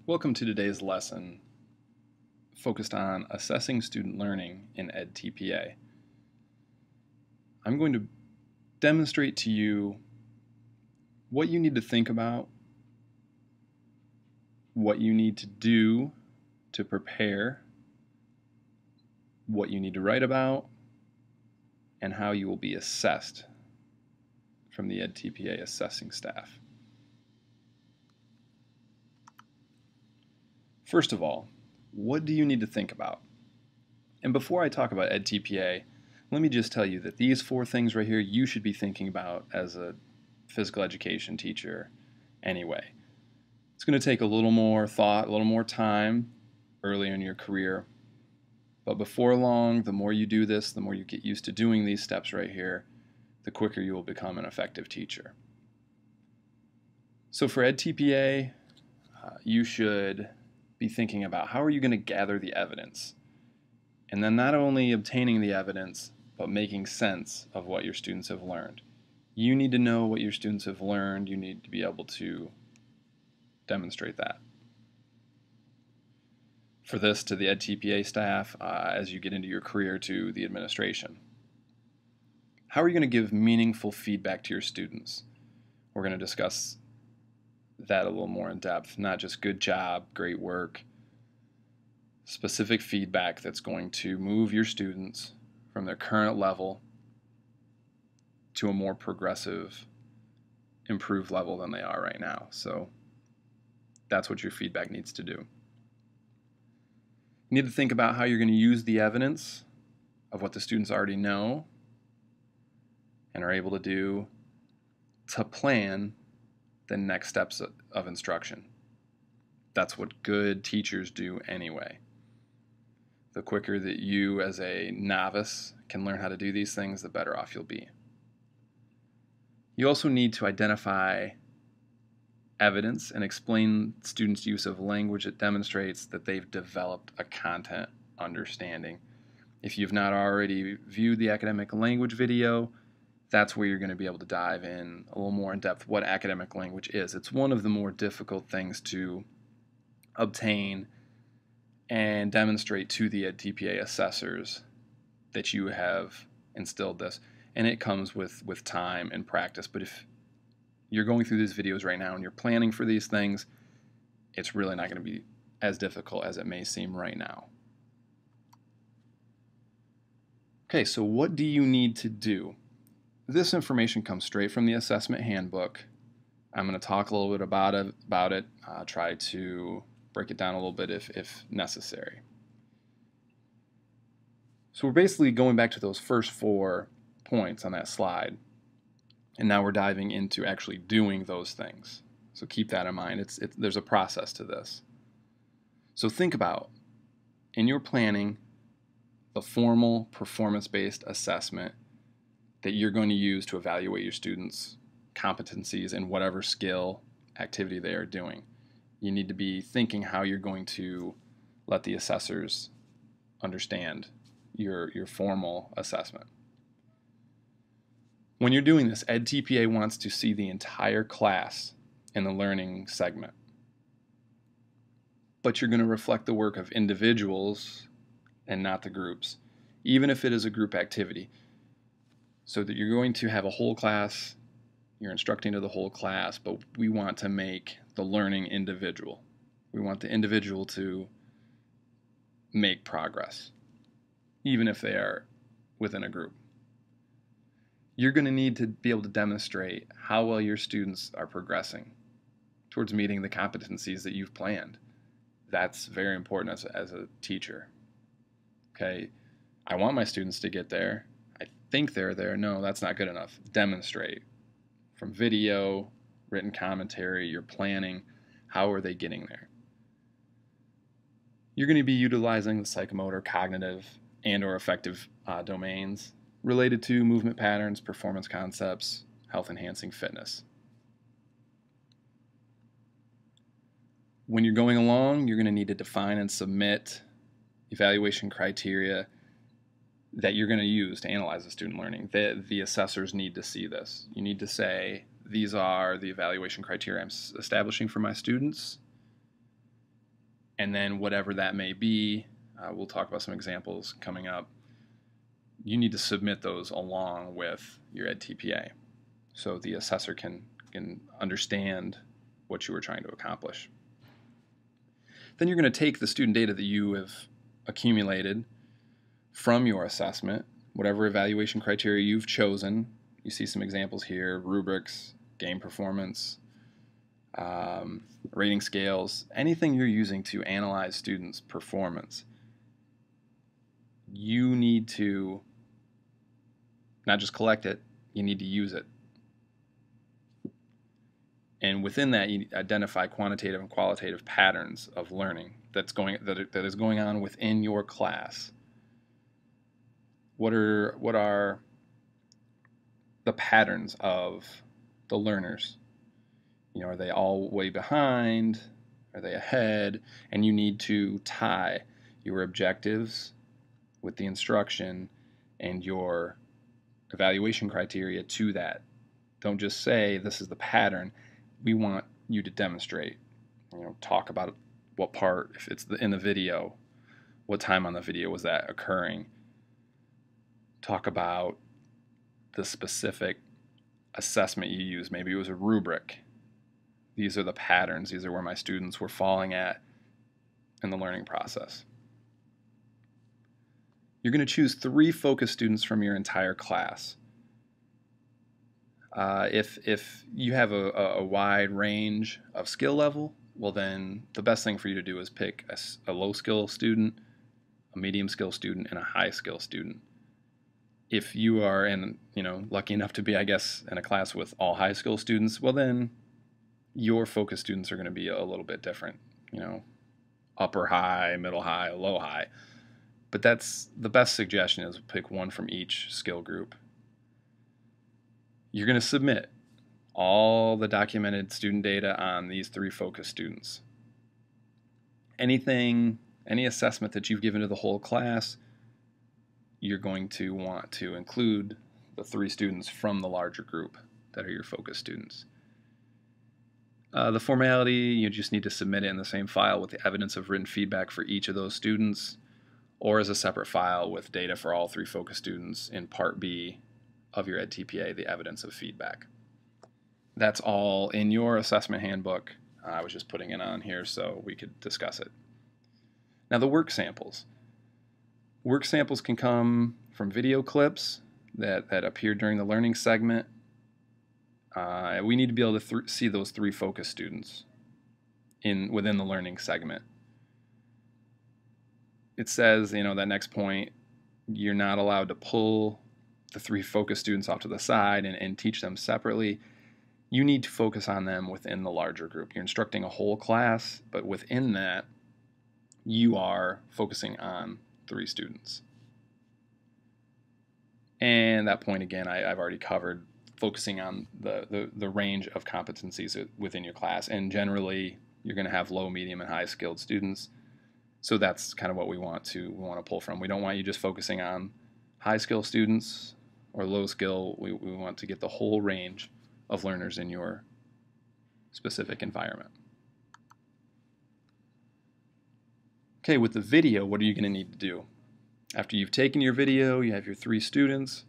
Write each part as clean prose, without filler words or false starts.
Welcome to today's lesson focused on assessing student learning in edTPA. I'm going to demonstrate to you what you need to think about, what you need to do to prepare, what you need to write about, and how you will be assessed from the edTPA assessing staff. First of all, what do you need to think about? And before I talk about edTPA, let me just tell you that these 4 things right here you should be thinking about as a physical education teacher anyway. It's going to take a little more thought, a little more time earlier in your career, but before long, the more you do this, the more you get used to doing these steps right here, the quicker you will become an effective teacher. So for edTPA, you should be thinking about how are you going to gather the evidence, and then not only obtaining the evidence, but making sense of what your students have learned. You need to know what your students have learned. You need to be able to demonstrate that. For this, to the edTPA staff, as you get into your career, to the administration. How are you going to give meaningful feedback to your students? We're going to discuss that a little more in depth, not just good job, great work, specific feedback that's going to move your students from their current level to a more progressive, improved level than they are right now. So that's what your feedback needs to do. You need to think about how you're going to use the evidence of what the students already know and are able to do to plan the next steps of instruction. That's what good teachers do anyway. The quicker that you as a novice can learn how to do these things, the better off you'll be. You also need to identify evidence and explain students' use of language that demonstrates that they've developed a content understanding. If you've not already viewed the academic language video, that's where you're going to be able to dive in a little more in depth what academic language is. It's one of the more difficult things to obtain and demonstrate to the edTPA assessors that you have instilled this. And it comes with time and practice. But if you're going through these videos right now and you're planning for these things, it's really not going to be as difficult as it may seem right now. Okay, so what do you need to do? This information comes straight from the assessment handbook. I'm going to talk a little bit about it, try to break it down a little bit if necessary. So we're basically going back to those first 4 points on that slide, and now we're diving into actually doing those things. So keep that in mind. There's a process to this. So think about, in your planning, the formal performance-based assessment that you're going to use to evaluate your students' competencies in whatever skill activity they are doing. You need to be thinking how you're going to let the assessors understand your formal assessment. When you're doing this, edTPA wants to see the entire class in the learning segment. But you're going to reflect the work of individuals and not the groups, even if it is a group activity. So that you're going to have a whole class, you're instructing to the whole class, but we want to make the learning individual. We want the individual to make progress, even if they are within a group. You're going to need to be able to demonstrate how well your students are progressing towards meeting the competencies that you've planned. That's very important as a teacher. Okay, I want my students to get there. I think they're there. No, that's not good enough. Demonstrate. From video, written commentary, your planning, how are they getting there? You're going to be utilizing the psychomotor, cognitive, and or affective domains related to movement patterns, performance concepts, health-enhancing fitness. When you're going along, you're going to need to define and submit evaluation criteria that you're going to use to analyze the student learning. The assessors need to see this. You need to say, these are the evaluation criteria I'm establishing for my students. and then whatever that may be, we'll talk about some examples coming up, you need to submit those along with your edTPA so the assessor can understand what you were trying to accomplish. Then you're going to take the student data that you have accumulated from your assessment, whatever evaluation criteria you've chosen. You see some examples here: rubrics, game performance, rating scales, anything you're using to analyze students' performance. You need to not just collect it, you need to use it. And within that, you identify quantitative and qualitative patterns of learning that is going on within your class. What are the patterns of the learners? Are they all way behind? Are they ahead? And you need to tie your objectives with the instruction and your evaluation criteria to that. Don't just say this is the pattern. We want you to demonstrate. Talk about what part, if it's in the video, what time on the video was that occurring. Talk about the specific assessment you use. Maybe it was a rubric. These are the patterns. These are where my students were falling at in the learning process. You're going to choose 3 focus students from your entire class. If you have a wide range of skill level, well then the best thing for you to do is pick a low skill student, a medium skill student, and a high skill student. If you are lucky enough to be, I guess, in a class with all high skill students, well then your focus students are going to be a little bit different. Upper high, middle high, low high. But that's the best suggestion, is pick one from each skill group. You're going to submit all the documented student data on these 3 focus students. Any assessment that you've given to the whole class, you're going to want to include the 3 students from the larger group that are your focus students. The formality, you just need to submit it in the same file with the evidence of written feedback for each of those students, or as a separate file with data for all 3 focus students in Part B of your edTPA, the evidence of feedback. That's all in your assessment handbook. I was just putting it on here so we could discuss it. Now the work samples. Work samples can come from video clips that appear during the learning segment. We need to be able to see those 3 focus students within the learning segment. It says, that next point, you're not allowed to pull the 3 focus students off to the side and teach them separately. You need to focus on them within the larger group. You're instructing a whole class, but within that, you are focusing on 3 students. And that point, again, I've already covered, focusing on the range of competencies within your class. And generally, you're going to have low, medium, and high skilled students. So that's kind of what we want to pull from. We don't want you just focusing on high skill students or low skill. We want to get the whole range of learners in your specific environment. Okay, with the video, what are you going to need to do? After you've taken your video, you have your 3 students,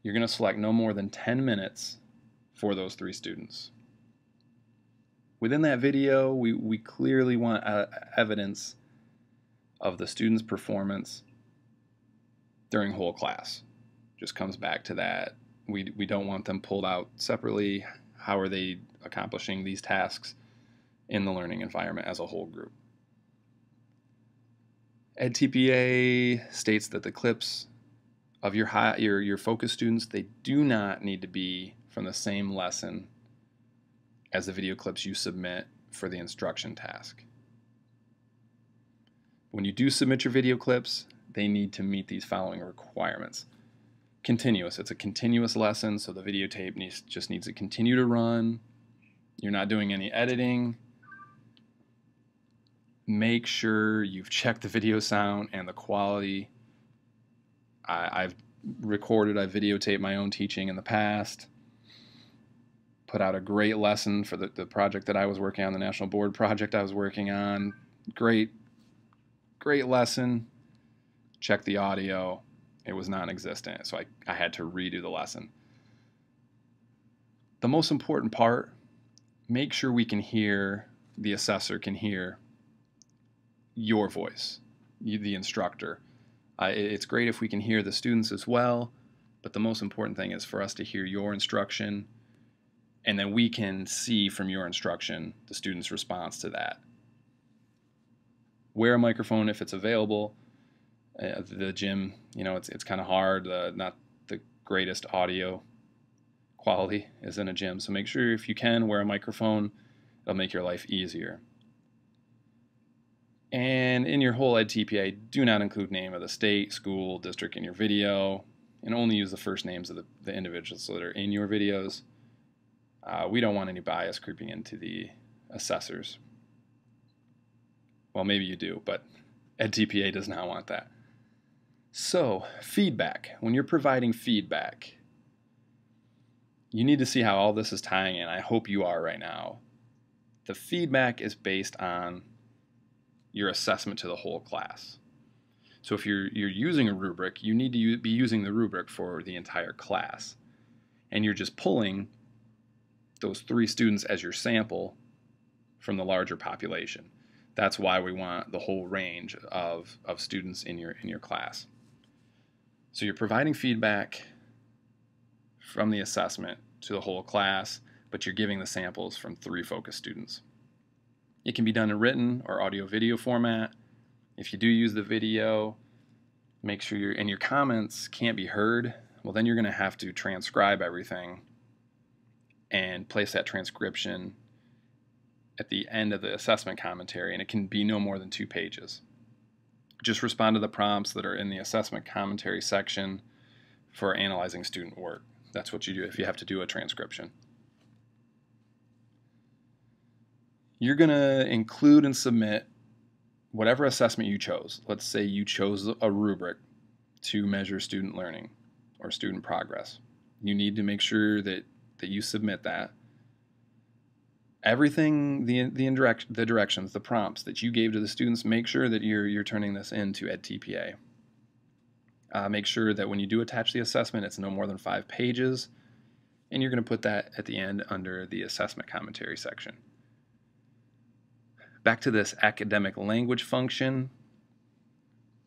you're going to select no more than 10 minutes for those 3 students. Within that video, we clearly want evidence of the student's performance during whole class. Just comes back to that. We don't want them pulled out separately. How are they accomplishing these tasks in the learning environment as a whole group? edTPA states that the clips of your focus students, they do not need to be from the same lesson as the video clips you submit for the instruction task. When you do submit your video clips, they need to meet these following requirements. Continuous. It's a continuous lesson, so the videotape just needs to continue to run. You're not doing any editing. Make sure you've checked the video sound and the quality. I've videotaped my own teaching in the past. Put out a great lesson for the project that I was working on, the national board project I was working on. Great great lesson, check the audio, it was non-existent, so I had to redo the lesson. The most important part, make sure we can hear, the assessor can hear your voice, you, the instructor. It's great if we can hear the students as well, but the most important thing is for us to hear your instruction, and then we can see from your instruction the student's response to that. Wear a microphone if it's available. The gym, it's kind of hard. Not the greatest audio quality is in a gym, so make sure if you can wear a microphone. It'll make your life easier. And in your whole edTPA, do not include name of the state, school, district in your video, and only use the first names of the individuals that are in your videos. We don't want any bias creeping into the assessors. Well, maybe you do, but edTPA does not want that. So, feedback. When you're providing feedback, you need to see how all this is tying in. I hope you are right now. The feedback is based on your assessment to the whole class. So if you're using a rubric, you need to be using the rubric for the entire class. And you're just pulling those 3 students as your sample from the larger population. That's why we want the whole range of students in your class. So you're providing feedback from the assessment to the whole class, but you're giving the samples from 3 focus students. It can be done in written or audio-video format. If you do use the video, make sure your comments can't be heard. Well, then you're going to have to transcribe everything and place that transcription at the end of the assessment commentary, and it can be no more than 2 pages. Just respond to the prompts that are in the assessment commentary section for analyzing student work. That's what you do if you have to do a transcription. You're going to include and submit whatever assessment you chose. Let's say you chose a rubric to measure student learning or student progress. You need to make sure that you submit that. Everything, the directions, the prompts that you gave to the students, make sure that you're turning this into edTPA. Make sure that when you do attach the assessment, it's no more than 5 pages, and you're going to put that at the end under the assessment commentary section. Back to this academic language function.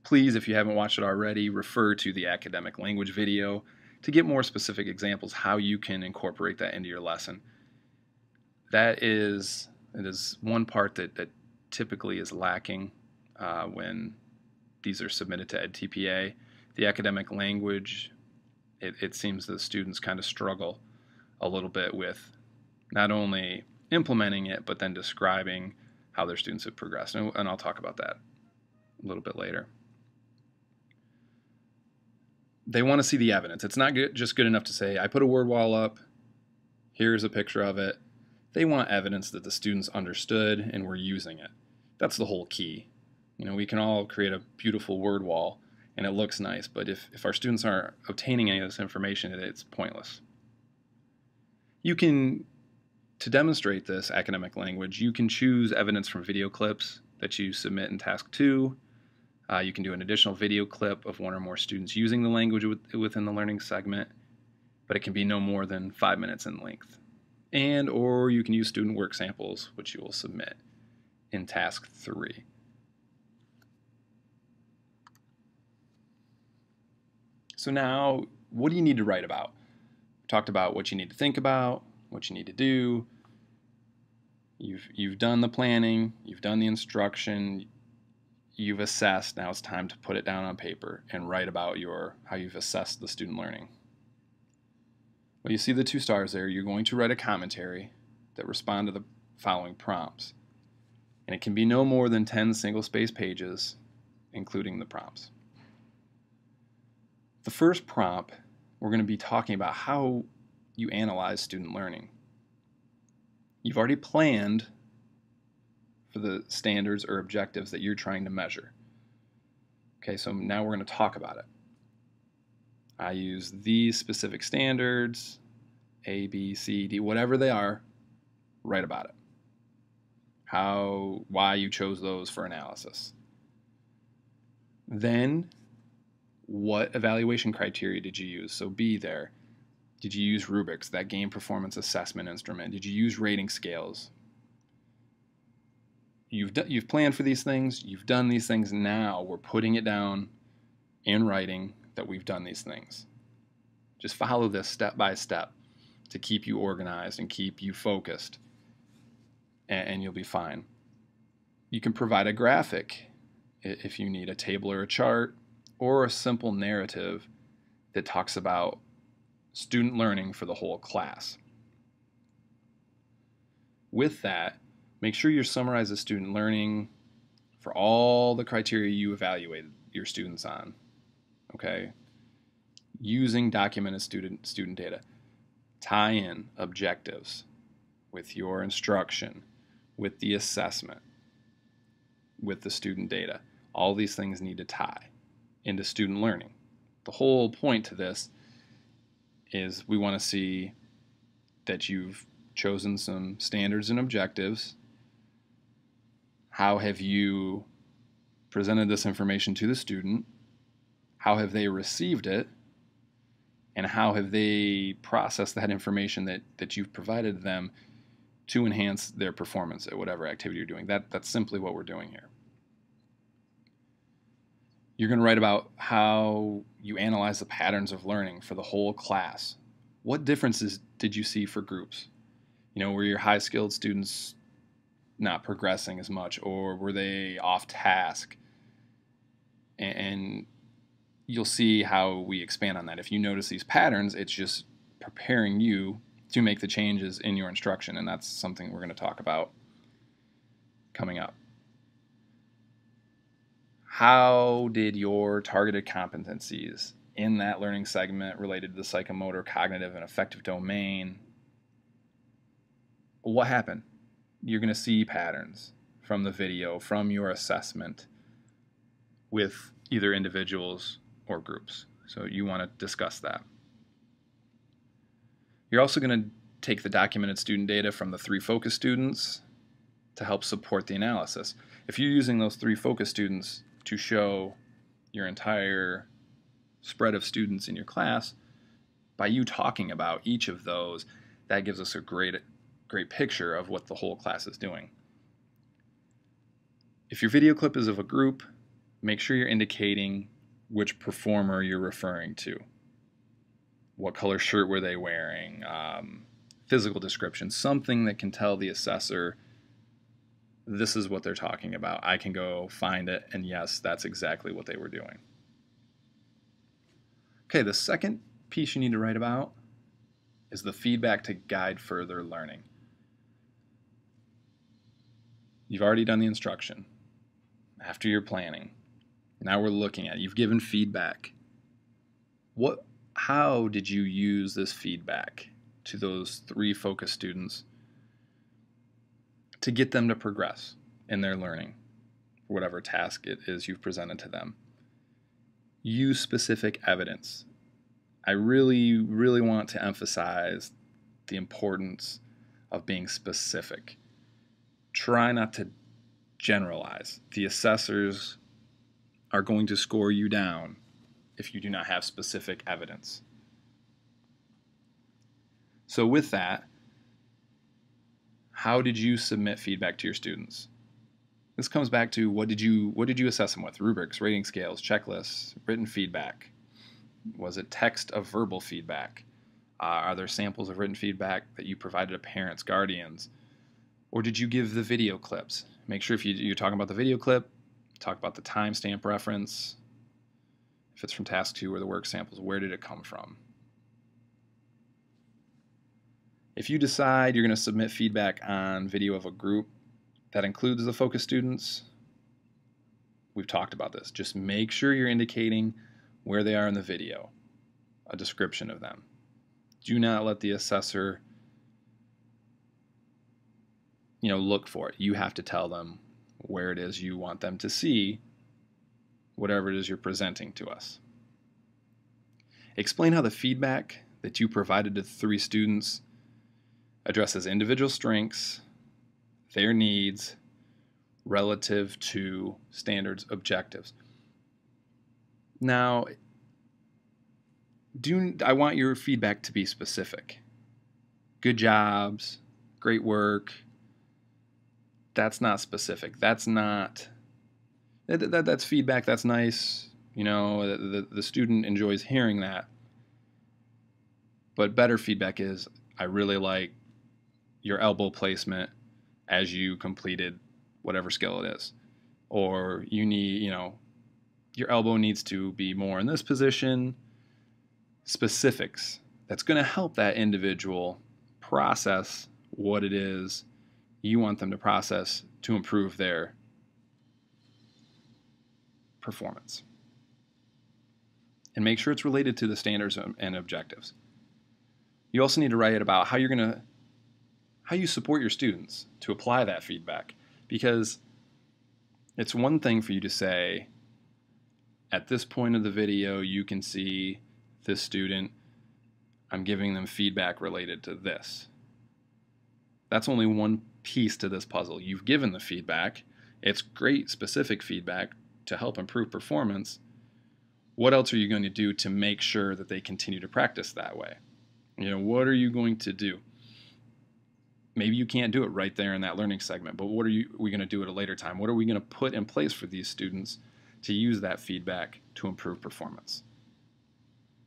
Please, if you haven't watched it already, refer to the academic language video to get more specific examples how you can incorporate that into your lesson. It is one part that typically is lacking when these are submitted to edTPA. The academic language, it seems the students kind of struggle a little bit with not only implementing it, but then describing how their students have progressed. And I'll talk about that a little bit later. They want to see the evidence. It's not just good enough to say, I put a word wall up, here's a picture of it. They want evidence that the students understood and were using it. That's the whole key. We can all create a beautiful word wall and it looks nice, but if our students aren't obtaining any of this information, it's pointless. To demonstrate this academic language, you can choose evidence from video clips that you submit in task 2. You can do an additional video clip of 1 or more students using the language within the learning segment, but it can be no more than 5 minutes in length. Or you can use student work samples, which you will submit in task 3. So now, what do you need to write about? We talked about what you need to think about, what you need to do. You've done the planning, you've done the instruction, you've assessed. Now it's time to put it down on paper and write about how you've assessed the student learning. Well, you see the 2 stars there. You're going to write a commentary that respond to the following prompts. And it can be no more than 10 single-space pages, including the prompts. The first prompt, we're going to be talking about how you analyze student learning. You've already planned for the standards or objectives that you're trying to measure. Okay, so now we're going to talk about it. I use these specific standards, A, B, C, D, whatever they are, write about it. Why you chose those for analysis. Then, what evaluation criteria did you use? So be there. Did you use rubrics, that game performance assessment instrument? Did you use rating scales? You've planned for these things. You've done these things. Now we're putting it down in writing that we've done these things. Just follow this step by step to keep you organized and keep you focused, and you'll be fine. You can provide a graphic if you need a table or a chart, or a simple narrative that talks about student learning for the whole class. With that, make sure you summarize the student learning for all the criteria you evaluated your students on. Okay? Using documented student data. Tie in objectives with your instruction, with the assessment, with the student data. All these things need to tie into student learning. The whole point to this is we want to see that you've chosen some standards and objectives. How have you presented this information to the student? How have they received it? And how have they processed that information that you've provided them to enhance their performance at whatever activity you're doing? That's simply what we're doing here. You're going to write about how you analyze the patterns of learning for the whole class. What differences did you see for groups? Were your high-skilled students not progressing as much, or were they off task? And you'll see how we expand on that. If you notice these patterns, it's just preparing you to make the changes in your instruction, and that's something we're going to talk about coming up. How did your targeted competencies in that learning segment related to the psychomotor, cognitive, and affective domain, what happened? You're going to see patterns from the video, from your assessment with either individuals or groups. So you want to discuss that. You're also going to take the documented student data from the 3 focus students to help support the analysis. If you're using those 3 focus students to show your entire spread of students in your class, by you talking about each of those, that gives us a great picture of what the whole class is doing. If your video clip is of a group, make sure you're indicating which performer you're referring to. What color shirt were they wearing? Physical description, something that can tell the assessor this is what they're talking about. I can go find it, and yes, that's exactly what they were doing. Okay, the second piece you need to write about is the feedback to guide further learning. You've already done the instruction. After your planning, now we're looking at it. You've given feedback. How did you use this feedback to those 3 focus students to get them to progress in their learning, for whatever task it is you've presented to them? Use specific evidence. I really, really want to emphasize the importance of being specific. Try not to generalize. The assessors are going to score you down if you do not have specific evidence. So with that, how did you submit feedback to your students? This comes back to what did you assess them with? Rubrics, rating scales, checklists, written feedback. Was it text of verbal feedback? Are there samples of written feedback that you provided to parents, guardians? Or did you give the video clips? Make sure if you're talking about the video clip, talk about the timestamp reference. If it's from task 2 or the work samples, where did it come from? If you decide you're going to submit feedback on video of a group that includes the focus students, we've talked about this. Just make sure you're indicating where they are in the video, a description of them. Do not let the assessor look for it. You have to tell them where it is you want them to see whatever it is you're presenting to us. Explain how the feedback that you provided to the 3 students addresses individual strengths, their needs, relative to standards objectives. Now, I want your feedback to be specific. Good jobs, great work. That's not specific. That's feedback. That's nice. You know, the student enjoys hearing that. But better feedback is, I really like your elbow placement as you completed whatever skill it is. Or your elbow needs to be more in this position. Specifics. That's going to help that individual process what it is you want them to process to improve their performance. And make sure it's related to the standards and objectives. You also need to write about how you support your students to apply that feedback, because it's one thing for you to say, at this point of the video, you can see this student, I'm giving them feedback related to this. That's only one piece to this puzzle. You've given the feedback. It's great specific feedback to help improve performance. What else are you going to do to make sure that they continue to practice that way? What are you going to do? Maybe you can't do it right there in that learning segment, but what are we going to do at a later time? What are we going to put in place for these students to use that feedback to improve performance?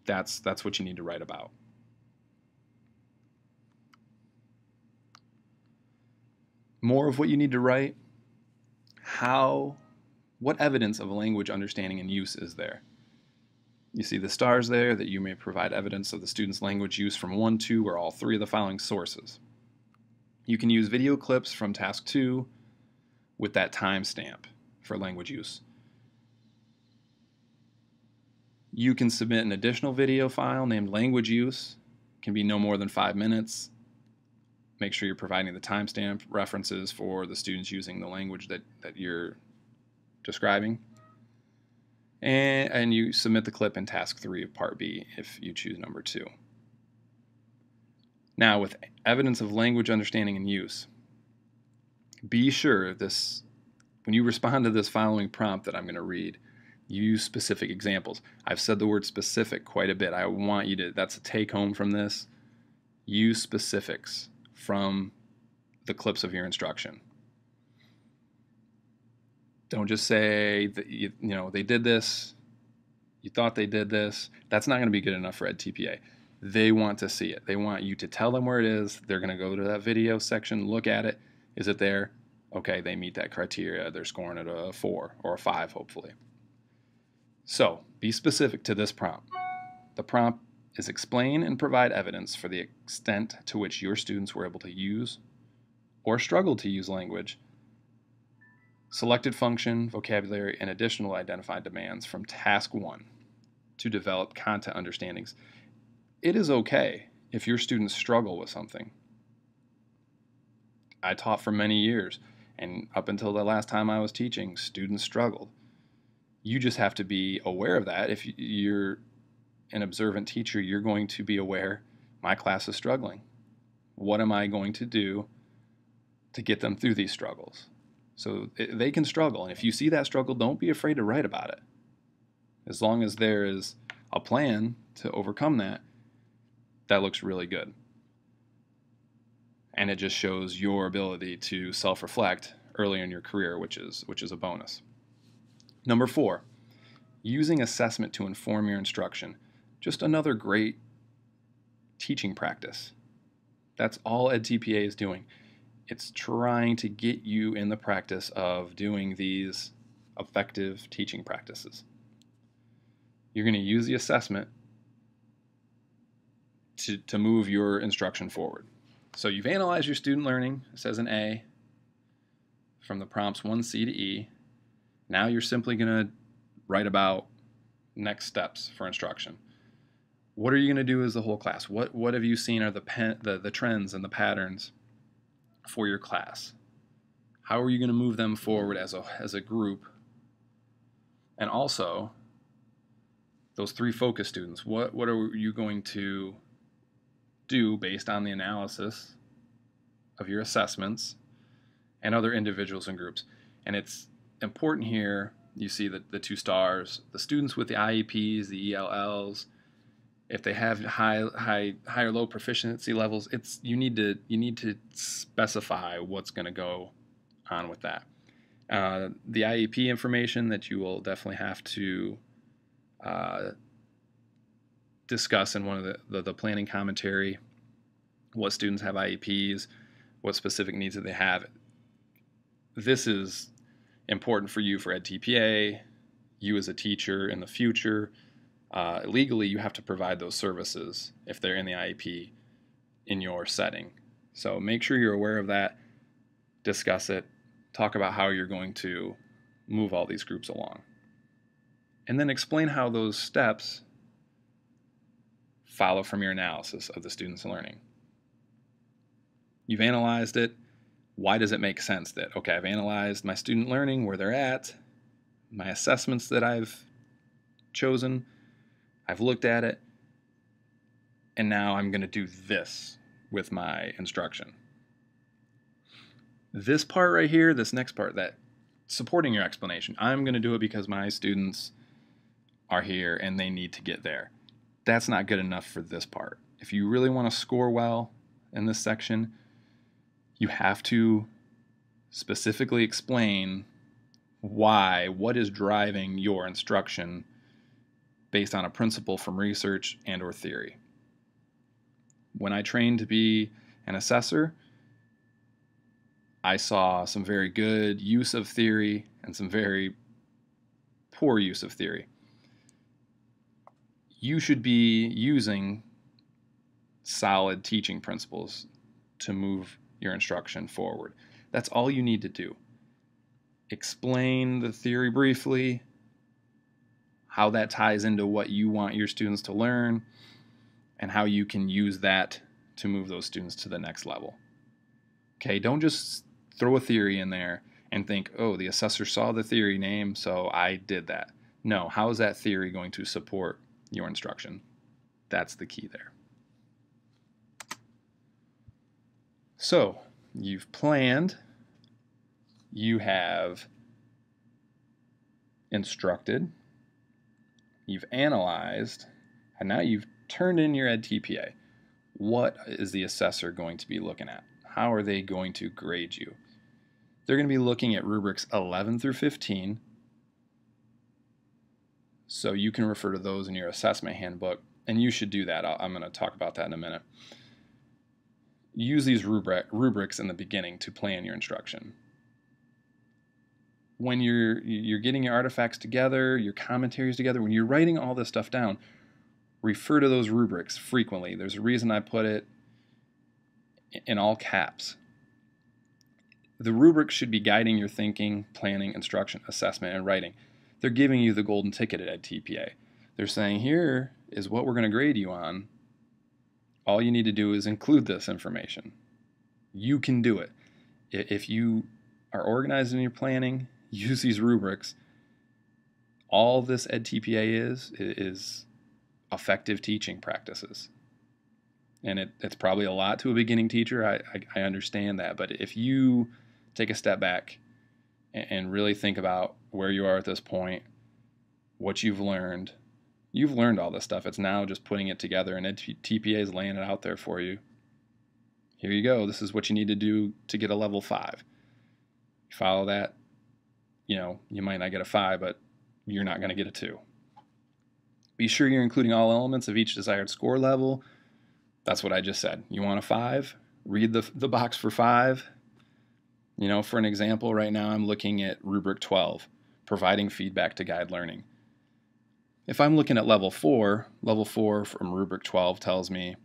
That's what you need to write about. More of what you need to write: what evidence of language understanding and use is there? You see the stars there, that you may provide evidence of the student's language use from 1, 2, or all 3 of the following sources. You can use video clips from task 2 with that timestamp for language use. You can submit an additional video file named language use. It can be no more than 5 minutes. Make sure you're providing the timestamp references for the students using the language that you're describing. And you submit the clip in task 3 of part B if you choose number 2. Now, with evidence of language understanding and use, be sure when you respond to this following prompt that I'm going to read, use specific examples. I've said the word specific quite a bit. I want you to, that's a take home from this. Use specifics from the clips of your instruction. Don't just say that they did this, you thought they did this. That's not going to be good enough for edTPA. They want to see it. They want you to tell them where it is. They're going to go to that video section, look at it. Is it there? Okay, they meet that criteria. They're scoring at a 4 or a 5, hopefully. So, be specific to this prompt. The prompt is explain and provide evidence for the extent to which your students were able to use or struggled to use language, selected function, vocabulary, and additional identified demands from task 1 to develop content understandings. It is okay if your students struggle with something. I taught for many years, and up until the last time I was teaching, students struggled. You just have to be aware of that. If you're an observant teacher, you're going to be aware, my class is struggling. What am I going to do to get them through these struggles? So they can struggle, and if you see that struggle, don't be afraid to write about it. As long as there is a plan to overcome that, that looks really good. And it just shows your ability to self-reflect early in your career, which is a bonus. Number 4, using assessment to inform your instruction. Just another great teaching practice. That's all edTPA is doing. It's trying to get you in the practice of doing these effective teaching practices. You're going to use the assessment to move your instruction forward. So you've analyzed your student learning, it says an A, from the prompts 1C to E. Now you're simply going to write about next steps for instruction. What are you going to do as the whole class? What have you seen are the trends and the patterns for your class? How are you going to move them forward as a group? And also, those 3 focus students, what are you going to do based on the analysis of your assessments and other individuals and groups? And it's important here, you see the 2 stars. The students with the IEPs, the ELLs, if they have high or low proficiency levels, you need to specify what's going to go on with that. The IEP information that you will definitely have to discuss in one of the planning commentary. What students have IEPs, what specific needs do they have. This is important for you for edTPA, you as a teacher in the future. Legally, you have to provide those services if they're in the IEP in your setting. So make sure you're aware of that, discuss it, talk about how you're going to move all these groups along. And then explain how those steps follow from your analysis of the student's learning. You've analyzed it. Why does it make sense that, okay, I've analyzed my student learning, where they're at, my assessments that I've chosen, I've looked at it, and now I'm going to do this with my instruction. This part right here, this next part, that supporting your explanation, I'm going to do it because my students are here and they need to get there. That's not good enough for this part. If you really want to score well in this section, you have to specifically explain what is driving your instruction based on a principle from research and or theory. When I trained to be an assessor, I saw some very good use of theory and some very poor use of theory. You should be using solid teaching principles to move your instruction forward. That's all you need to do. Explain the theory briefly, how that ties into what you want your students to learn, and how you can use that to move those students to the next level. Okay, don't just throw a theory in there and think, oh, the assessor saw the theory name, so I did that. No, how is that theory going to support your instruction? That's the key there. So, you've planned, you have instructed, you've analyzed, and now you've turned in your edTPA. What is the assessor going to be looking at? How are they going to grade you? They're going to be looking at rubrics 11 through 15. So you can refer to those in your assessment handbook, and you should do that. I'm going to talk about that in a minute. Use these rubrics in the beginning to plan your instruction. When you're getting your artifacts together, your commentaries together, when you're writing all this stuff down, refer to those rubrics frequently. There's a reason I put it in all caps. The rubrics should be guiding your thinking, planning, instruction, assessment, and writing. They're giving you the golden ticket at edTPA. They're saying, here is what we're going to grade you on. All you need to do is include this information. You can do it. If you are organized in your planning, use these rubrics. All this edTPA is effective teaching practices. And it's probably a lot to a beginning teacher. I understand that. But if you take a step back and really think about where you are at this point, what you've learned all this stuff. It's now just putting it together, and edTPA is laying it out there for you. Here you go. This is what you need to do to get a level 5. You follow that, you might not get a 5, but you're not going to get a 2. Be sure you're including all elements of each desired score level. That's what I just said. You want a 5? Read the box for 5. For an example, right now I'm looking at rubric 12, providing feedback to guide learning. If I'm looking at level 4 from rubric 12 tells me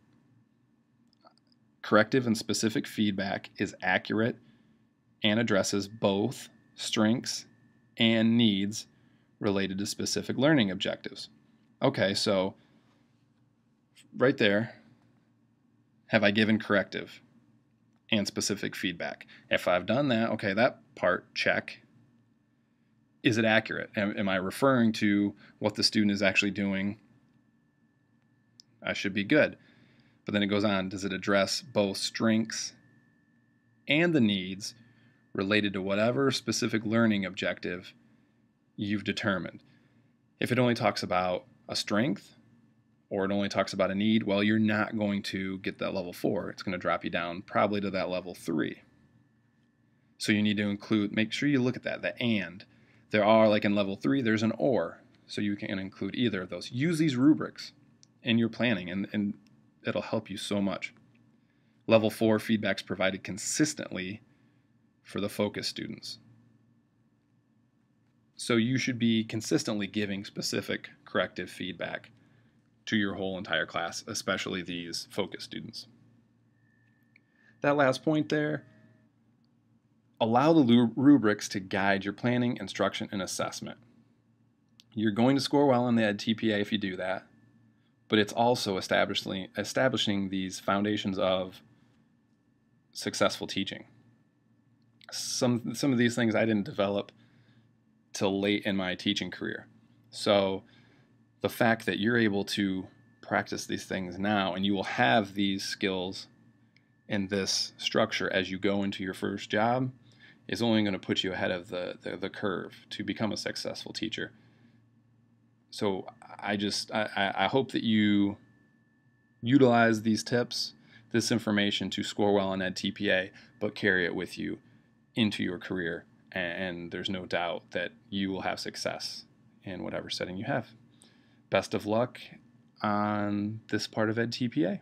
corrective and specific feedback is accurate and addresses both strengths and needs related to specific learning objectives. Okay, so right there, have I given corrective and specific feedback? If I've done that, okay, that part, check. Is it accurate? Am I referring to what the student is actually doing? I should be good. But then it goes on, does it address both strengths and the needs related to whatever specific learning objective you've determined. If it only talks about a strength or it only talks about a need, well, you're not going to get that level 4. It's going to drop you down probably to that level 3. So you need to include, make sure you look at that, the and. There are, like in level 3, there's an or, so you can include either of those. Use these rubrics in your planning, and it'll help you so much. Level 4, feedback's provided consistently for the focus students. So you should be consistently giving specific corrective feedback to your whole entire class, especially these focus students. That last point there, allow the rubrics to guide your planning, instruction, and assessment. You're going to score well in the edTPA if you do that, but it's also establishing these foundations of successful teaching. Some of these things I didn't develop till late in my teaching career. So the fact that you're able to practice these things now, and you will have these skills in this structure as you go into your first job, is only going to put you ahead of the curve to become a successful teacher. So I hope that you utilize these tips, this information to score well on edTPA, but carry it with you into your career, and there's no doubt that you will have success in whatever setting you have. Best of luck on this part of edTPA.